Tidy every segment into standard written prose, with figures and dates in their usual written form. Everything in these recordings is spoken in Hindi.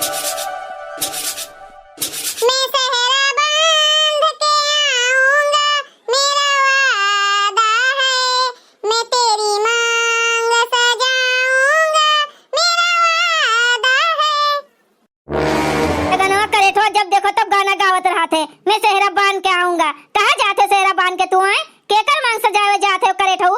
मैं सहरा बांध के आऊंगा, मेरा वादा है। मैं तेरी मांग सजाऊंगा, मेरा वादा है। गाना करे तो जब देखो तब गाना गावत रहते। मैं सेहरा बांध के आऊंगा। कहाँ जाते सेहरा बांध के तू आए? केकर मांग सजावे जाते हो करे ठऊ?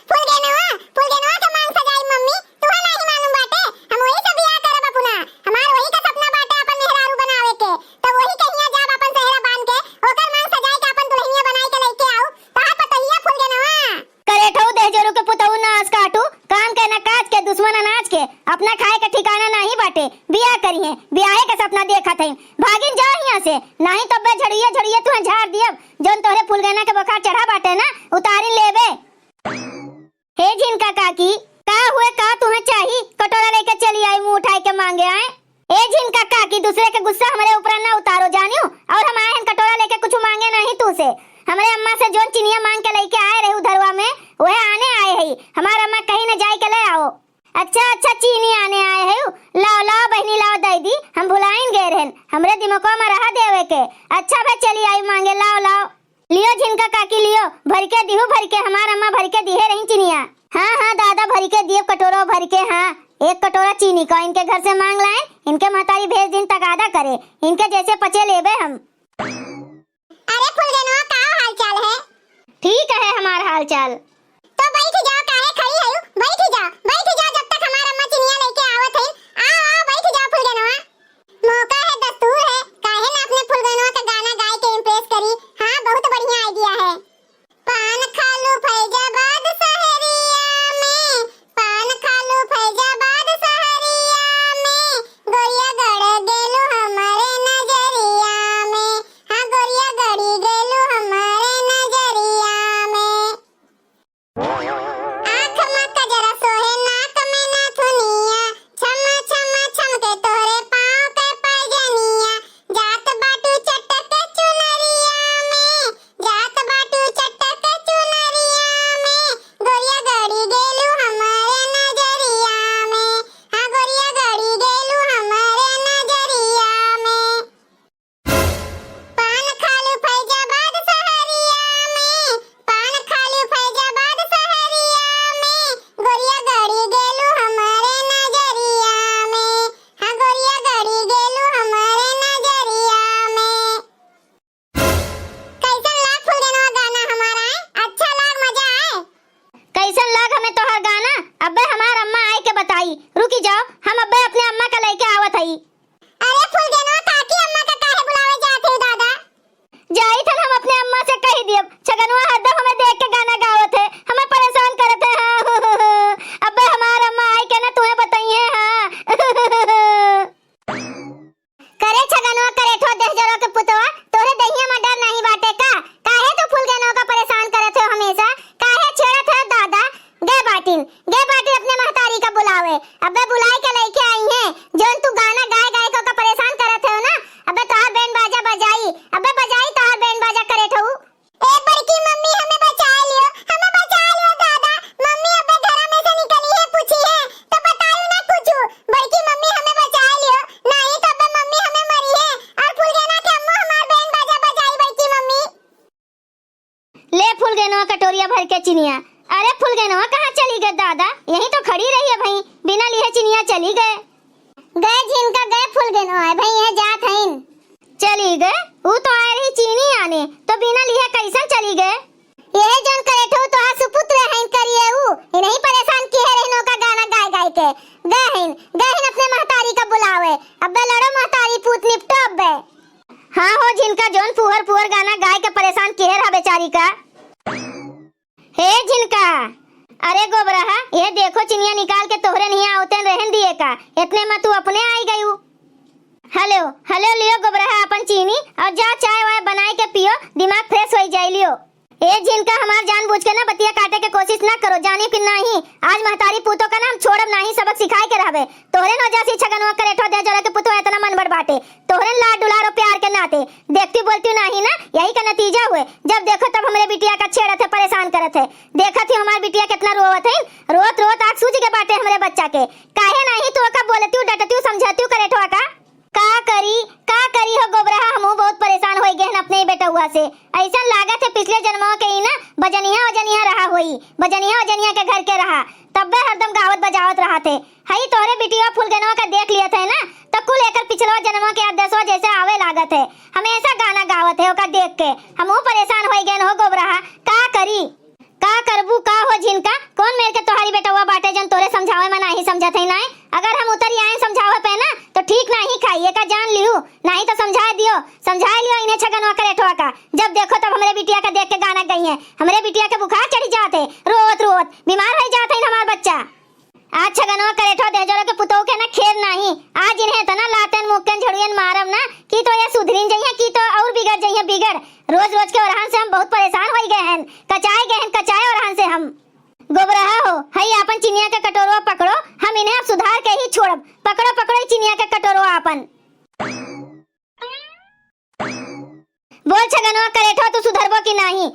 फुलगेनवा का मांग सजाई मम्मी, तुहा नहीं मालूम बाटे। हम वही सब बियाह करब अपना। हमार वही का सपना बाटे अपन मेहरारू बनावे के। तो वही कहिया जाब अपन सेहरा बांध के, ओकर मांग सजाई के अपन दुल्हनिया बनाई के लेके आऊ। तोहार पतहिया फुलगेनवा करे ठऊ देह जोरू के पुतऊ नाच काटू, काम के ना काज के दुश्मन अनाज के। अपना खाए का ठिकाना नहीं बाटे। बियाह करी है, बियाहे का सपना देखत है। भागिन जा यहाँ से, नहीं तो बे झड़िए झड़िए तुहे झाड़ दियब। जोन तोहरे फुलगेना के बुखार चढ़ा बाटे ना, उतारी लेबे। हे झिनका काकी, का हुए का तुम्हें चाहिए? कटोरा लेके चली आई, मुंह उठाए के मांगे आए। ए झिनका काकी, दूसरे के गुस्सा हमारे ऊपर ना उतारो जानियो। और हम आए हैं कटोरा लेके, कुछ मांगे नहीं तू से। हमारे अम्मा से जोन चिनिया मांग के लेके आए रहे उधरवा में, वह आने आए है। हमारा अम्मा कहीं न जाए के ले आओ। अच्छा अच्छा, चीनी आने आए है। लाओ लाओ बहनी, लाओ दीदी, हम भुलाइन गए रहन। हमरे दिमागो में रहा देवे के। अच्छा भाई चली आई मांगे, लाओ लाओ लियो झिनका काकी, लियो भर के दिहो, भर के। हमारा अम्मा भर के दिए रही चिनिया। हाँ हाँ दादा, भर के दिए कटोरा भर के। हाँ, एक कटोरा चीनी का इनके घर से मांग लाए। इनके महतारी भेज दिन तगादा करे, इनके जैसे पचे लेबे हम। अरे फुलगेनवा, का हाल चाल है? ठीक है हमारा हाल चाल। तो बैठ जाओ, काहे खड़ी है? बैठ जाओ जब तक हमार अम्मा चिनिया लेके आवत है। आओ आओ बैठ जाओ फुलगेनवा। मौका है, दस्तूर है, काहे ना अपने फुलगेनवा का गाना गाए के इम्प्रेस करी। हाँ, बहुत बढ़िया आइडिया है। पान खालू फैजाबाद शहरिया में, पान खालू फैजाबाद शहरिया में, गोरिया गड़ गेलू हमारे नजरिया में। हाँ, गोरिया गड़ी गेलू हमारे नजरिया में। आँख मत जरा सोहे नाक में नाथुनिया, छम छम छम के तोरे पाँव के पैजनिया। जात बाटू चटक के चुनरिया में, जात बाटू चटक के चुनरिया में, गोरिया गड़ी गेलू हमारे नजरिया में। हाँ, गोरिया गड़ी गेलू हमारे नजरिया में। पान खालू फैजाबाद शहरिया में, पान खालू फैजाबाद शहरिया में, गोरिया गड़ी गेलू हमारे नजरिया में। हाँ, गोरिया गड़ी गेलू हमारे नजरिया में। कैसन लाग फुलगेनवा गाना हमारा? अच्छा लाग, मजा आए? कैसन लाग हमें तोहर गाना? अब्बे हमार अम्मा आए के बताई। रुकी जाओ, हम अब्बे अपने अम्मा का लेके आवत हई। अरे फुलगेनवा, काकी अम्मा का काहे बुलावे जाते हो दादा? जाई थन हम अपने अम्मा से कही दियब। छगनवा हरदम हमें देख के गाना गावत है, हमें परेशान करत है। हाँ अब्बे हमार अम्मा आई के ना तुम्हें बताइए। हाँ करे छगनवा, करे ठो देह जरो के पुतवा, तोरे दहिया में डर नहीं बाटे का? काहे तू फुलगेनवा का परेशान करत है हमेशा? काहे छेड़त है दादा? गे बाटिन अपने महतारी का बुलावे। अब्बे बुलाए के लेके आई है। जोन तू गाना गाए गाए को का परेशान करत है ना, अब्बे तोहार बैंड बाजा बजाई। अब्बे बजाई तोहार बैंड बाजा करे ठऊ। ए बड़की मम्मी, हमें बचा लियो दादा। मम्मी अबे घर में से निकली है, पूछी है तो बतायो ना कुछ। बड़की मम्मी हमें बचा लियो, नहीं तो अबे मम्मी हमें मरी है। और फुलगेना के अम्मा हमार बैंड बाजा बजाई बड़की मम्मी। ले फुलगेनवा कटोरिया भर के चिनिया। अरे फुलगेनवा कहाँ चली गए दादा? यहीं तो खड़ी रही है भाई, बिना लिए चिनिया चली गए। गए झिनका, गए फुलगेनवा है भाई, ये जात हईन। चली गए? वो तो आ रही चीनी आने, तो बिना लिए कैसन चली गए? यह जन करे ठो तो आ सुपुत्र हईन करिए। ऊ नहीं परेशान की है रहनो का गाना गाए गाए के। गए हईन अपने महतारी का बुलावे। अब्बे लड़ो महतारी पूत निपटो अब्बे। हाँ हो झिनका, जोन फुहर गाना गाए के परेशान किए रहा बेचारी का। हे झिनका, अरे गोबराहा, ये देखो चिनिया निकाल के तोहरे नहीं आवते रहन दिए का। इतने में तू अपने आई गई। हेलो हेलो, लियो गोबराहा अपन चीनी और जा चाय वाय बनाए के पियो, दिमाग फ्रेश हो जाए लियो। ए झिनका, हमार जानबूझ के ना बतिया काटे के कोशिश ना करो, जानी कि नहीं। आज महतारी पूतो का नाम छोड़ब नहीं, सबक सिखाए के रहबे। तोहरे न जासी छगनवा करे ठो दे जरा के पुतो इतना मन बड़ बाटे। तोहरे लाड दुलारो प्यार के नाते देखती बोलती नहीं ना, यही का नतीजा हुए। जब देखो तब हमारे बिटिया का छेड़त है, परेशान करत है। देखा थी हमार बिटिया कितना रोवत है, रोत रोत आँख सूझ के बाटे हमारे बच्चा के। काहे नहीं तो का बोलती डटती समझाती से। ऐसा लागत है पिछले जन्मों के ही ना बजनिया वजनिया रहा हुई, बजनिया वजनिया के घर के रहा, तब वे हरदम गावत बजावत रहा थे। हई तोहरे बिटिया फुलगनवा का देख लिया थे ना, तो कुल एकर पिछला जन्मों के आदर्शों जैसे आवे लागत है। हमेशा गाना गावत है ओका देख के हमहू परेशान हो गए हो गोबराहा। का करी का करबू का हो झिनका, कौन मेरे के तोहारी बेटवा बाटे जन तोरे समझावे में नहीं समझत है ना। अगर हम उतरी आए समझावे पे ना तो ठीक नहीं खाइए का जान लियो, नहीं तो समझा लियो इन्हें छगनवा करेठवा का। जब देखो तब हमरे बिटिया का देख के गाना गई है, हमरे बिटिया के बुखार चढ़ी जाते, रोत बीमार हो जाते हैं हमार बच्चा। आज छगनवा करेठवा देजोरा के पुतों के ना खेर नहीं, आज इन्हें तना लातन मुक्कन झड़ियन मारम ना की तो ये सुधरीन जइया की तो और बिगड़ जइया बिगड़। रोज रोज के ओरहान से हम बहुत परेशान हो गए हैं, कचाए ओरहान से हम। गोबराहा हो हई अपन चिनिया का कटोरवा पकड़ो, हम इन्हें अब सुधार के ही छोड़ब। पकड़ो चिनिया का कटोरवा अपन। बोल छगनवा करेठवा तू सुधरबो की नहीं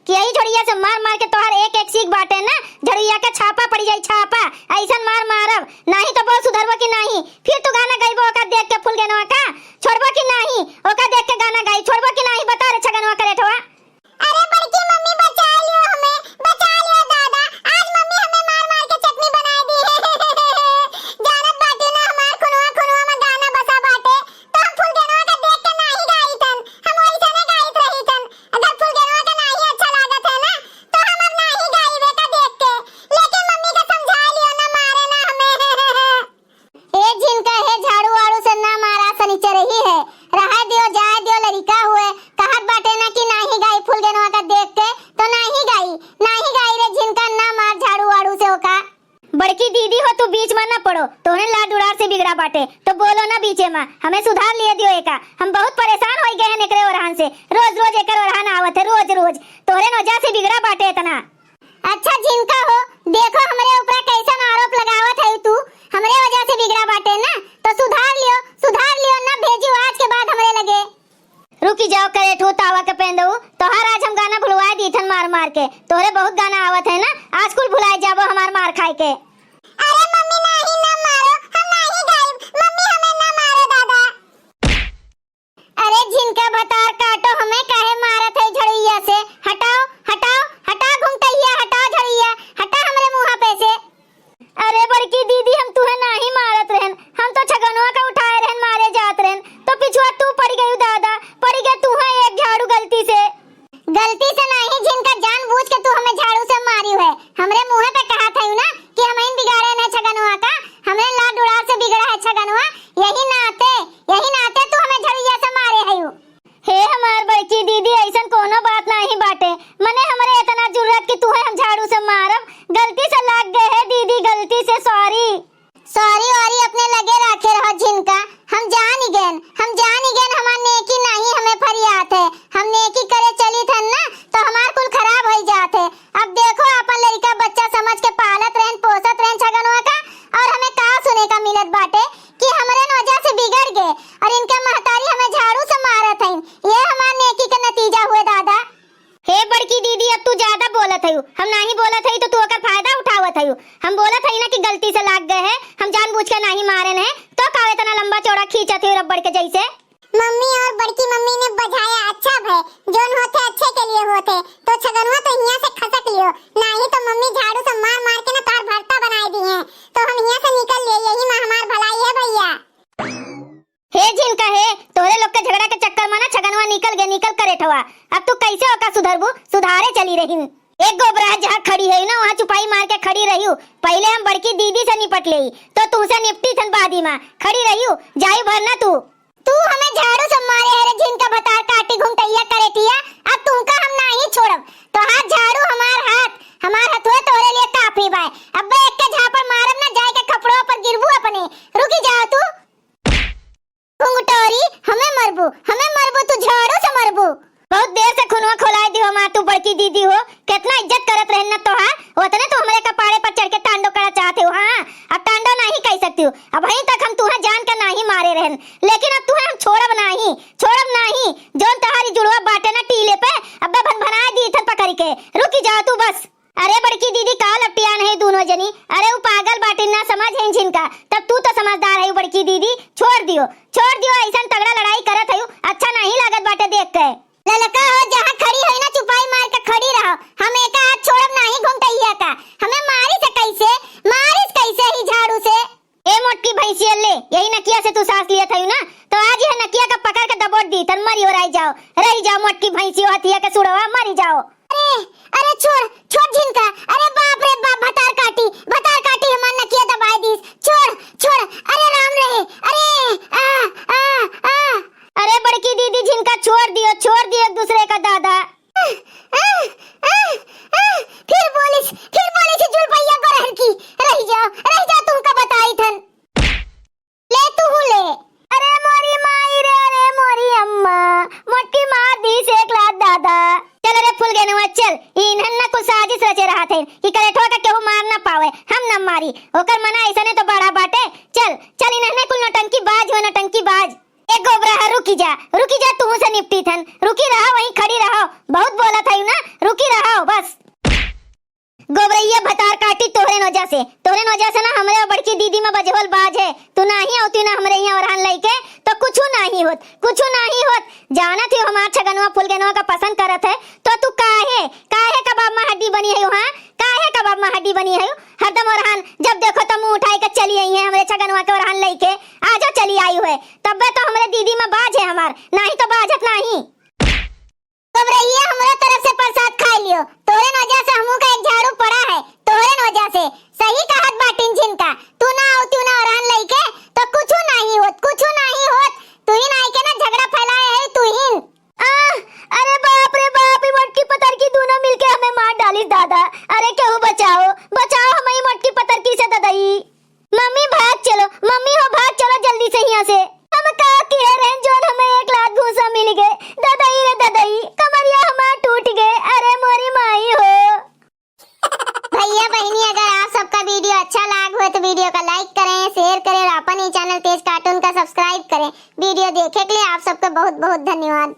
कि यही झड़िया से मार मार के तोहर एक एक सीख बाटे ना, झड़िया का छापा पड़ जाई छापा, ऐसन मारब नहीं तो बोल सुधरबो की नहीं। फिर तू गाना गाइबो ओका देख के फुलगनवा का, छोड़बो की नहीं ओका देख के गाना गाई, छोड़बो की नहीं बता रे छगनवा करेठवा। अरे बड़की मम्मी बचा लियो हमें, बचा लियो दादा, आज मम्मी हमें मार मार के चटनी बना दी है। जानत बाटी ना हमार खुनवा में गाना बसा बाटे, तो हम फुलगनवा का देख के नहीं गाई तन, हम वैसे ना गाइत रही तन। अगर फुलगनवा का नहीं अच्छा लागत है ना तो हम अब नहीं गाइबे का देख के, लेकिन मम्मी का समझा लियो ना, मारे ना हमें। ए झिनका है झाड़ू वाड़ू से ना मारा सनीचर ही है, रहा दियो जाए दियो लड़का हुए, कहत बाटे ना कि नहीं गाई फुलगनवा का देख के तो नहीं गाई रे झिनका, ना मार झाड़ू वाड़ू से ओका। बड़की दीदी हो तू बीच में ना पड़ो, तोहने लाड उड़ार से बिगड़ा बाटे तो बोलो ना बीचे में, हमें सुधार लिए दियो एका। हम बहुत परेशान हो गए हैं एकरे ओरहान से, रोज एकर ओरहान आवत है रोज तोहरे वजह से बिगड़ा बाटे इतना। अच्छा झिनका हो देखो हमरे ऊपर कैसन आरोप लगावत है तू, हमरे वजह से बिगड़ा बाटे ना तो सुधार लियो ना, भेजियो आज के बाद हमरे लगे। रुकी जाओ करेठू तावा के पेंदऊ, तोहार आज हम गाना भुलवाए दीथन मार के, तोहरे बहुत गाना आवत है ना, आज कुल भुलाए जाबो हमार मार खाए के। अरे मम्मी नहीं ना मारो, हम नहीं गाइब, मम्मी हमें ना मारो दादा। अरे झिनका भतार काटो हमें काहे मारत है झड़िया से, हटाओ घुंघटैया, हटाओ झड़िया, हटा हमरे मुंह पे से। अरे बड़की दीदी हम तुहे नहीं मारत रहन, हम तो छगनवा का उठाए रहन मारे जात रहन, तो पिछुआ तू पड़ गई दादा, पड़ गया तू है एक झाड़ू गलती से नहीं झिनका, जानबूझ के तू हमें झाड़ू से मारी है। हमरे मुंह पे कहा था ना कि हम इन बिगाड़े ना छगनवा का, हमरे लाड उड़ार से बिगड़ा है छगनवा, यही नाते तू हमें झड़िया से मारे है। हे हमार बड़की दीदी ऐसन कोनो बात नहीं बाटे, मने हमरे इतना जरूरत कि तू है हम झाड़ू से मारब, गलती से लग गए है दीदी, गलती से सॉरी वारी अपने लगे रखे रहो झिनका, हम जान ही गए हमार नेकी नहीं हमें फरियात है, हम नेकी करे चली थन ना तो हमार कुल खराब हो जात है। अब देखो अपन लड़का बच्चा समझ के पालत रहन पोसत रहन छगनवा का, और हमें का सुने का मिलत बाटे कि हमरे वजह से बिगड़ गए और इनके महतारी हमें झाड़ू से मारत है, ये हमार नेकी का नतीजा हुए दादा। हे बड़की दीदी अब तू ज्यादा बोलत है, हम नहीं बोलत है तो तू ओकर फायदा उठावत है। हम बोलत है ना कि गलती से लाग गए हैं, हम जानबूझ के नहीं मारे हैं, तो कावे तना लंबा चौड़ा खींचत है रबड़ के जैसे। मम्मी और बड़की मम्मी ने बजाया अच्छा भय, जोन होते अच्छे के लिए होते, तो छगनवा तो हिया से खसक लियो, नहीं तो मम्मी झाड़ू से मार मार के ना तार भरता बनाए दी है, तो हम हिया से निकल लिए, यही में हमार भलाई है भैया। हे झिनका है तोरे लोग के झगड़ा के चक्कर में ना छगनवा निकल करेठवा, अब तू कैसे ओका सुधरबू, सुधारे चली रही। एक गोबरा जहाँ खड़ी है ना वहाँ चुपाई मार के खड़ी रही हूँ, पहले हम बड़की दीदी से निपट ले तो तुमसे निपटी थन बादी माँ, खड़ी रही हूँ जाई भरना तू हमें झाड़ू से मारे है रे झिनका भतार काटी घुंघटैया करेठिया, अब तुमका हम नहीं छोड़ब, तो हाथ झाड़ू हमार हथुए तोरे लिए काफी बाय, अब एक के झापड़ मारब ना जाए के कपड़ों पर गिरबू अपने, रुकी जाओ तू घुंघटोरी, हमें मरबू तू झाड़ू से मरबू। बहुत देर से खुनवा खोलाए दियो माँ, तू बड़की दीदी हो, कितना इज्जत करत रहन तो हां, उतने तो हमरे कपाड़े पर चढ़ के तांडव करा चाहते हो। हां अब तांडव नहीं कह सकती हो, अब वहीं तक हम तुहे जान कर नहीं मारे रहन, लेकिन अब तुहे हम छोड़ब नहीं, जोन तहारी जुड़वा बाटे ना टीले पे अब भनभना दी थन पकड़ के, रुकी जा तू बस। अरे बड़की दीदी का लपटिया नहीं दोनों जनी, अरे वो पागल बाटी ना समझ है झिनका, तब तू तो समझदार है बड़की दीदी, छोड़ दियो ऐसा तगड़ा लड़ाई करत है, अच्छा नहीं लागत बाटे देख के। ललका हो जहाँ खड़ी है ना चुपाई मार के खड़ी रहो। हम एक हाथ छोड़ब नहीं घुमटैया का। हमें मारिस कैसे ही झाड़ू से। ए मोटकी भैंसिया ले, यही नकिया से तू सांस लिया था ना, तो आज यह नकिया का पकड़ के दबोच दी तन मरी हो रही जाओ मोटकी भैंसियो हथिया के सुड़वा मरी जाओ। अरे छोड़ झिनका। अरे बाप रे बाप, भतार काटी हमार नकिया दबाई दीस। छोड़ अरे राम रहे। अरे बड़की दीदी झिनका छोड़ दियो एक दूसरे का दादा। फिर बोलिस जुलपैया गरहन की। रही जा तुमका बताई थन। ले तू ले। अरे मोरी माई रे, अरे मोरी अम्मा, मोटकी मार दी से एक लात दादा। चल रे फूल गए चल, इन्हन ना कुछ साजिश रचे रहा थे कि कलेठवा का केहू मार ना पावे, हम न मारी। ओकर मना ऐसा ने तो बड़ा बाटे। चल इन्हन कुल नटंकी बाज। एक गोबरा रुकी जा तू से निपटी थन। रुकी रहो, वहीं खड़ी रहो। बहुत बोला था ना, रुकी रहो बस। गोबरैया भतार काटी तोहरे नौजा से ना हमरे और बड़की दीदी में बजवल बाज है। तू नहीं होती ना हमरे यहाँ और लइके तो कुछ नहीं होत। जाना थी हमार छगनवा फुलगनवा का पसंद करत है तो तू काहे कबाब में हड्डी बनी है। हाँ काहे कबाब में हड्डी बनी है। हरदम ओरहान जब देखो तो मुंह उठाई के चली आई है हमरे छगनवा के ओरहान लइके। आजो चली आई है तब तो हमरे दीदी में बाज है हमार, नहीं तो बाजत नहीं। गोबरैया हमरे तरफ से प्रसाद खा लियो। तोरे वजह से हमू का एक झाड़ू पड़ा है, तोरे वजह से। सही कहत बाटिन झिनका, तू ना होती ना ओरहान लइके तो कुछ नहीं होत। तू ही नहीं के ना झगड़ा फैलाए है तू ही। अरे बाप रे बाप, ये मटकी पतर की दोनों मिलके हमें मार डाली दादा। अरे केहू बचाओ हमें मटकी पतर की से दादाई। मम्मी भाग चलो जल्दी से यहाँ से। हम का कह रहे जोन हमें एक लात भूसा मिल गए। दादाई कमरिया हमार टूट गए। अरे मोरी माई हो। भैया बहनी, अगर आप सबका वीडियो अच्छा लगा हो तो वीडियो का लाइक करें, शेयर करें और अपन ही चैनल तेज कार्टून का सब्सक्राइब करें। वीडियो देखने के लिए आप सबका बहुत बहुत धन्यवाद।